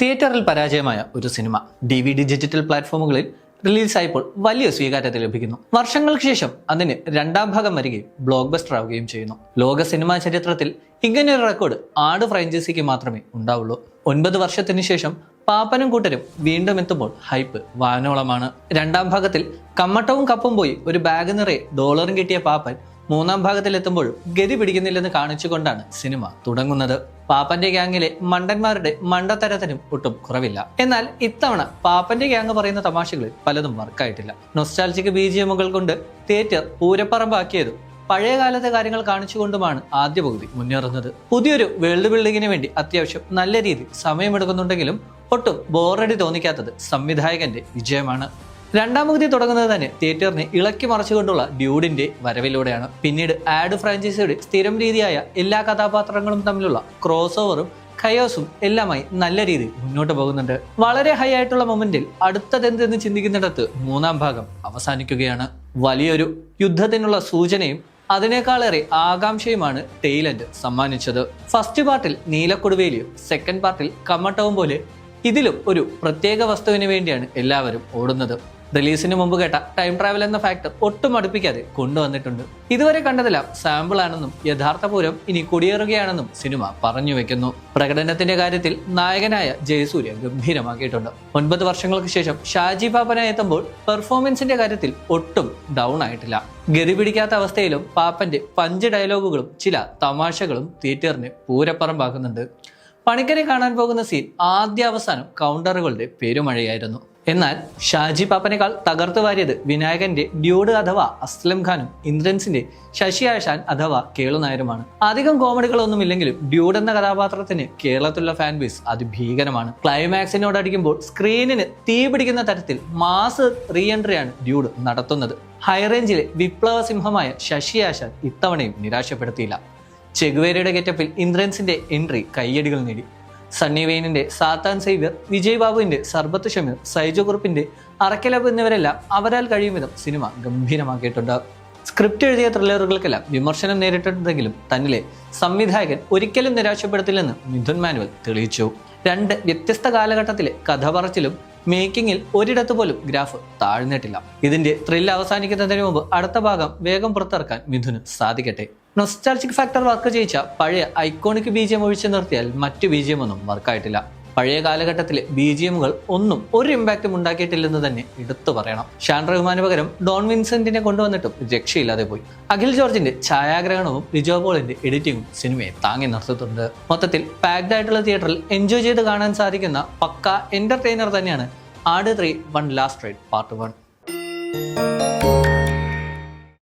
തിയേറ്ററിൽ പരാജയമായ ഒരു cinema DVD digital പ്ലാറ്റ്ഫോമുകളിൽ റിലീസായപ്പോൾ വലിയ സ്വീകാര്യത ലഭിക്കുന്നു. വർഷങ്ങൾക്ക് ശേഷം അതിന് രണ്ടാം ഭാഗം വരികയും ബ്ലോക്ക് ബസ്റ്റർ ആവുകയും ചെയ്യുന്നു. ലോക സിനിമാ ചരിത്രത്തിൽ ഇങ്ങനെയൊരു റെക്കോർഡ് ആട് ഫ്രാഞ്ചൈസിക്ക് മാത്രമേ ഉണ്ടാവുള്ളൂ. 9 വർഷത്തിന് ശേഷം പാപ്പനും കൂട്ടരും വീണ്ടും എത്തുമ്പോൾ ഹൈപ്പ് വാനോളമാണ്. രണ്ടാം ഭാഗത്തിൽ കമ്മട്ടവും കപ്പും പോയി ഒരു ബാഗ് നിറയെ ഡോളറും കിട്ടിയ പാപ്പൻ മൂന്നാം ഭാഗത്തിൽ എത്തുമ്പോഴും ഗതി പിടിക്കുന്നില്ലെന്ന് കാണിച്ചുകൊണ്ടാണ് സിനിമ തുടങ്ങുന്നത്. പാപ്പന്റെ ഗ്യാങ്ങിലെ മണ്ടന്മാരുടെ മണ്ടത്തരത്തിനും ഒട്ടും കുറവില്ല. എന്നാൽ ഇത്തവണ പാപ്പന്റെ ഗ്യാങ് പറയുന്ന തമാശകളിൽ പലതും വർക്കായിട്ടില്ല. നൊസ്റ്റാൾജിക് BGMകൾ കൊണ്ട് തിയേറ്റർ പൂരപ്പറമ്പാക്കിയതും പഴയ കാലത്തെ കാര്യങ്ങൾ കാണിച്ചുകൊണ്ടുമാണ് ആദ്യ പകുതി മുന്നേറുന്നത്. പുതിയൊരു വേൾഡ് ബിൽഡിങ്ങിന് വേണ്ടി അത്യാവശ്യം നല്ല രീതിയിൽ സമയമെടുക്കുന്നുണ്ടെങ്കിലും ഒട്ടും ബോറടി തോന്നിക്കാത്തത് സംവിധായകന്റെ വിജയമാണ്. രണ്ടാം പകുതി തുടങ്ങുന്നത് തന്നെ തിയേറ്ററിനെ ഇളക്കി മറിച്ചുകൊണ്ടുള്ള ഡ്യൂഡിന്റെ വരവിലൂടെയാണ്. പിന്നീട് ആഡ് ഫ്രാഞ്ചൈസിയുടെ സ്ഥിരം രീതിയായ എല്ലാ കഥാപാത്രങ്ങളും തമ്മിലുള്ള ക്രോസ് ഓവറും ഖയോസും എല്ലാമായി നല്ല രീതിയിൽ മുന്നോട്ട് പോകുന്നുണ്ട്. വളരെ ഹൈ ആയിട്ടുള്ള മൊമെന്റിൽ അടുത്തതെന്തെന്ന് ചിന്തിക്കുന്നിടത്ത് മൂന്നാം ഭാഗം അവസാനിക്കുകയാണ്. വലിയൊരു യുദ്ധത്തിനുള്ള സൂചനയും അതിനേക്കാളേറെ ആകാംക്ഷയുമാണ് ടെയിൽ എൻഡ് സമ്മാനിച്ചത്. ഫസ്റ്റ് പാർട്ടിൽ നീലക്കൊടുവേലിയും സെക്കൻഡ് പാർട്ടിൽ കമ്മട്ടവും പോലെ ഇതിലും ഒരു പ്രത്യേക വസ്തുവിന് വേണ്ടിയാണ് എല്ലാവരും ഓടുന്നത്. റിലീസിന് മുമ്പ് കേട്ട ടൈം ട്രാവൽ എന്ന ഫാക്ടർ ഒട്ടും അടുപ്പിക്കാതെ കൊണ്ടുവന്നിട്ടുണ്ട്. ഇതുവരെ കണ്ടതെല്ലാം സാമ്പിൾ ആണെന്നും യഥാർത്ഥ പൂരം ഇനി കുടിയേറുകയാണെന്നും സിനിമ പറഞ്ഞു വെക്കുന്നു. പ്രകടനത്തിന്റെ കാര്യത്തിൽ നായകനായ ജയസൂര്യ ഗംഭീരമാക്കിയിട്ടുണ്ട്. 9 വർഷങ്ങൾക്ക് ശേഷം ഷാജി പാപ്പനായി എത്തുമ്പോൾ പെർഫോമൻസിന്റെ കാര്യത്തിൽ ഒട്ടും ഡൗൺ ആയിട്ടില്ല. ഗതി പിടിക്കാത്ത അവസ്ഥയിലും പാപ്പന്റെ പഞ്ച് ഡയലോഗുകളും ചില തമാശകളും തിയേറ്ററിനെ പൂരപ്പറമ്പാക്കുന്നുണ്ട്. പണിക്കരെ കാണാൻ പോകുന്ന സീൻ ആദ്യ അവസാനം കൗണ്ടറുകളുടെ പെരുമഴയായിരുന്നു. എന്നാൽ ഷാജി പാപ്പനേക്കാൾ തകർത്തു വാരിയത് വിനായകന്റെ ഡ്യൂഡ് അഥവാ അസ്ലം ഖാനും ഇന്ദ്രൻസിന്റെ ശശി ആശാൻ അഥവാ കേളുനായരുമാണ്. അധികം കോമഡികളൊന്നുമില്ലെങ്കിലും ഡ്യൂഡ് എന്ന കഥാപാത്രത്തിന് കേരളത്തിലുള്ള ഫാൻ ബേസ് അതിഭീകരമാണ്. ക്ലൈമാക്സിനോടടിക്കുമ്പോൾ സ്ക്രീനിന് തീ പിടിക്കുന്ന തരത്തിൽ മാസ് റീ എൻട്രിയാണ് ഡ്യൂഡ് നടത്തുന്നത്. ഹൈറേഞ്ചിലെ വിപ്ലവ സിംഹമായ ശശി ആശാൻ ഇത്തവണയും നിരാശപ്പെടുത്തിയില്ല. ചെഗുവേരയുടെ ഗെറ്റപ്പിൽ ഇന്ദ്രൻസിന്റെ എൻട്രി കയ്യടികൾ നേടി. സണ്ണി വെയിനിന്റെ സാത്താൻ സേവ്യർ, വിജയ് ബാബുവിന്റെ സർബത്ത് ഷമീർ, സൈജു കുറുപ്പിന്റെ അറക്കലബ് എന്നിവരെല്ലാം അവരാൽ കഴിയും വിധം സിനിമ ഗംഭീരമാക്കിയിട്ടുണ്ട്. സ്ക്രിപ്റ്റ് എഴുതിയ ത്രില്ലറുകൾക്കെല്ലാം വിമർശനം നേരിട്ടിട്ടുണ്ടെങ്കിലും തന്നിലെ സംവിധായകൻ ഒരിക്കലും നിരാശപ്പെടുത്തില്ലെന്ന് മിഥുൻ മാനുവൽ തെളിയിച്ചു. 2 വ്യത്യസ്ത കാലഘട്ടത്തിലെ കഥ പറച്ചിലും മേക്കിങ്ങിൽ ഒരിടത്ത് പോലും ഗ്രാഫ് താഴ്ന്നിട്ടില്ല. ഇതിന്റെ ത്രില്ല് അവസാനിക്കുന്നതിന് മുമ്പ് അടുത്ത ഭാഗം വേഗം പുറത്തിറക്കാൻ മിഥുന് സാധിക്കട്ടെ. നൊസ്റ്റാൾജിക് ഫാക്ടർ വർക്ക് ചെയ്യിച്ച പഴയ ഐക്കോണിക് BGM ഒഴിച്ചു നിർത്തിയാൽ മറ്റു BGM ഒന്നും വർക്കായിട്ടില്ല. പഴയ കാലഘട്ടത്തിലെ BGMകൾ ഒന്നും ഒരു ഇമ്പാക്റ്റും ഉണ്ടാക്കിയിട്ടില്ലെന്ന് തന്നെ എടുത്തു പറയണം. ഷാൻ റഹ്മാന് പകരം ഡോൺ വിൻസെന്റിനെ കൊണ്ടുവന്നിട്ടും രക്ഷയില്ലാതെ പോയി. അഖിൽ ജോർജിന്റെ ഛായാഗ്രഹണവും ലിജോ പോളിന്റെ എഡിറ്റിംഗും സിനിമയെ താങ്ങി നിർത്തുന്നുണ്ട്. മൊത്തത്തിൽ പാക്ഡ് ആയിട്ടുള്ള തിയേറ്ററിൽ എൻജോയ് ചെയ്ത് കാണാൻ സാധിക്കുന്ന പക്ക എന്റർടൈനർ തന്നെയാണ് ആട് 3 വൺ ലാസ്റ്റ് റൈഡ് പാർട്ട് 1.